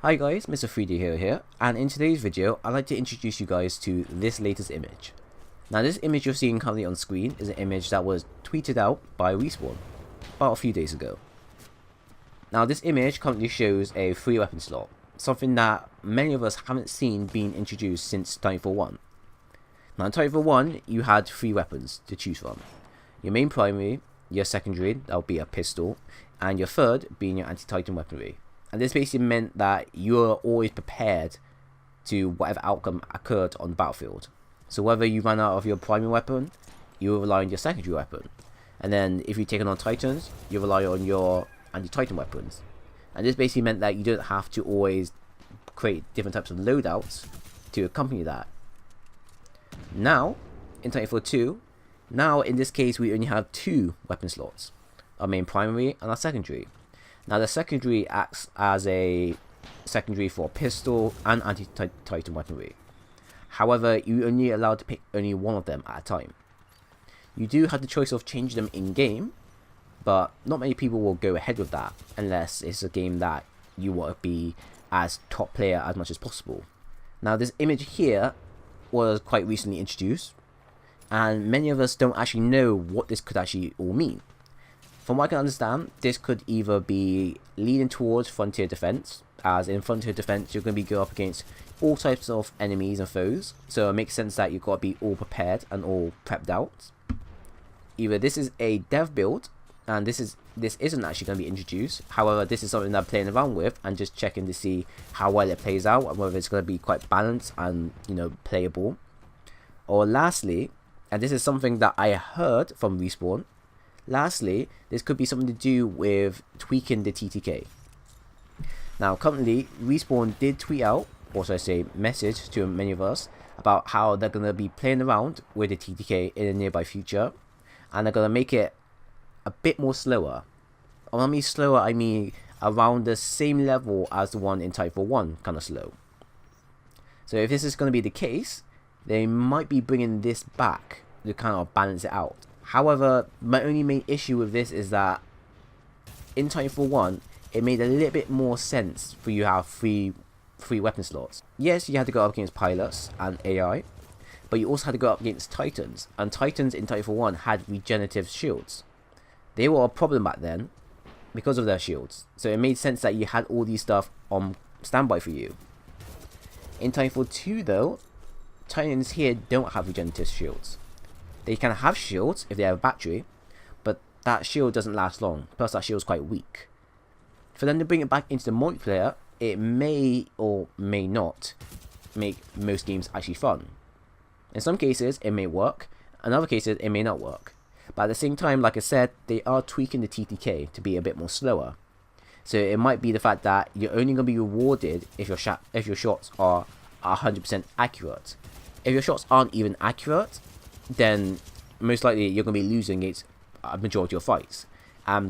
Hi guys, Mr. 3D Hero here, and in today's video, I'd like to introduce you guys to this latest image. Now this image you're seeing currently on screen is an image that was tweeted out by Respawn about a few days ago. Now this image currently shows a free weapon slot, something that many of us haven't seen being introduced since Titanfall 1. Now in Titanfall 1, you had three weapons to choose from. Your main primary, your secondary, that would be a pistol, and your third being your anti-Titan weaponry. And this basically meant that you were always prepared to whatever outcome occurred on the battlefield. So whether you ran out of your primary weapon, you will rely on your secondary weapon. And then if you're taking on Titans, you rely on your anti-Titan weapons. And this basically meant that you don't have to always create different types of loadouts to accompany that. Now, in Titanfall 2, now in this case we only have two weapon slots. Our main primary and our secondary. Now the secondary acts as a secondary for pistol and anti-Titan weaponry. However, you're only allowed to pick only one of them at a time. You do have the choice of changing them in-game, but not many people will go ahead with that unless it's a game that you want to be as top player as much as possible. Now this image here was quite recently introduced, and many of us don't actually know what this could actually all mean. From what I can understand, this could either be leading towards frontier defense, as in frontier defense you're going to be going up against all types of enemies and foes, so it makes sense that you've got to be all prepared and all prepped out. Either this is a dev build, and this isn't actually going to be introduced, however this is something that I'm playing around with and just checking to see how well it plays out and whether it's going to be quite balanced and, you know, playable. Or lastly, and this is something that I heard from Respawn, lastly, this could be something to do with tweaking the TTK. Now currently, Respawn did tweet out, or should I say message to many of us, about how they're going to be playing around with the TTK in the nearby future, and they're going to make it a bit more slower. When I mean slower, I mean around the same level as the one in Titanfall 1, kind of slow. So if this is going to be the case, they might be bringing this back to kind of balance it out. However, my only main issue with this is that in Titanfall 1, it made a little bit more sense for you to have three weapon slots. Yes, you had to go up against pilots and AI, but you also had to go up against Titans, and Titans in Titanfall 1 had regenerative shields. They were a problem back then because of their shields, so it made sense that you had all these stuff on standby for you. In Titanfall 2 though, Titans here don't have regenerative shields. They can have shields if they have a battery, but that shield doesn't last long, plus that shield is quite weak. For them to bring it back into the multiplayer, it may or may not make most games actually fun. In some cases it may work, in other cases it may not work. But at the same time, like I said, they are tweaking the TTK to be a bit more slower. So it might be the fact that you're only going to be rewarded if your shots are 100% accurate. If your shots aren't even accurate, then most likely you're going to be losing against a majority of fights.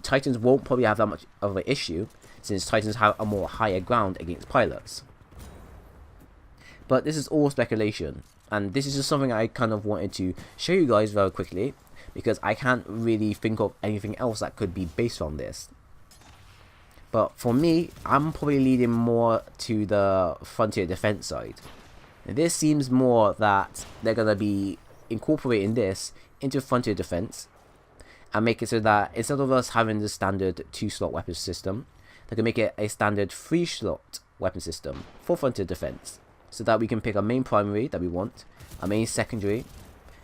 Titans won't probably have that much of an issue, since Titans have a more higher ground against pilots. But this is all speculation, and this is just something I kind of wanted to show you guys very quickly, because I can't really think of anything else that could be based on this. But for me, I'm probably leaning more to the frontier defense side. And this seems more that they're going to be incorporating this into frontier defense and make it so that instead of us having the standard 2-slot weapon system, they can make it a standard 3-slot weapon system for frontier defense, so that we can pick our main primary that we want, our main secondary,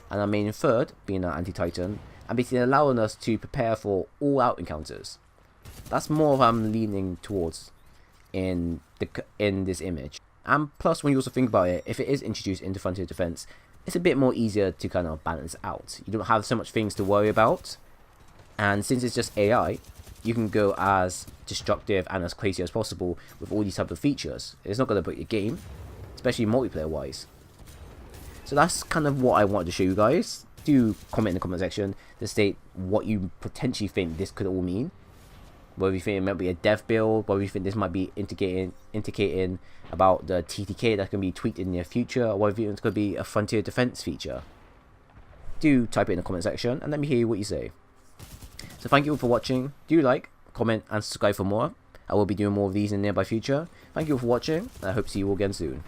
and our main third being our anti-Titan, and basically allowing us to prepare for all-out encounters. That's more of what I'm leaning towards in this image. And plus, when you also think about it, if it is introduced into frontier defense, it's a bit more easier to kind of balance out. You don't have so much things to worry about, and since it's just AI, you can go as destructive and as crazy as possible with all these types of features. It's not going to break your game, especially multiplayer wise. So that's kind of what I wanted to show you guys. Do comment in the comment section to state what you potentially think this could all mean. Whether you think it might be a dev build, whether you think this might be indicating about the TTK that's going to be tweaked in the near future, or whether you think it's going to be a frontier defense feature. Do type it in the comment section and let me hear what you say. So thank you all for watching. Do like, comment and subscribe for more, I will be doing more of these in the nearby future. Thank you all for watching, and I hope to see you all again soon.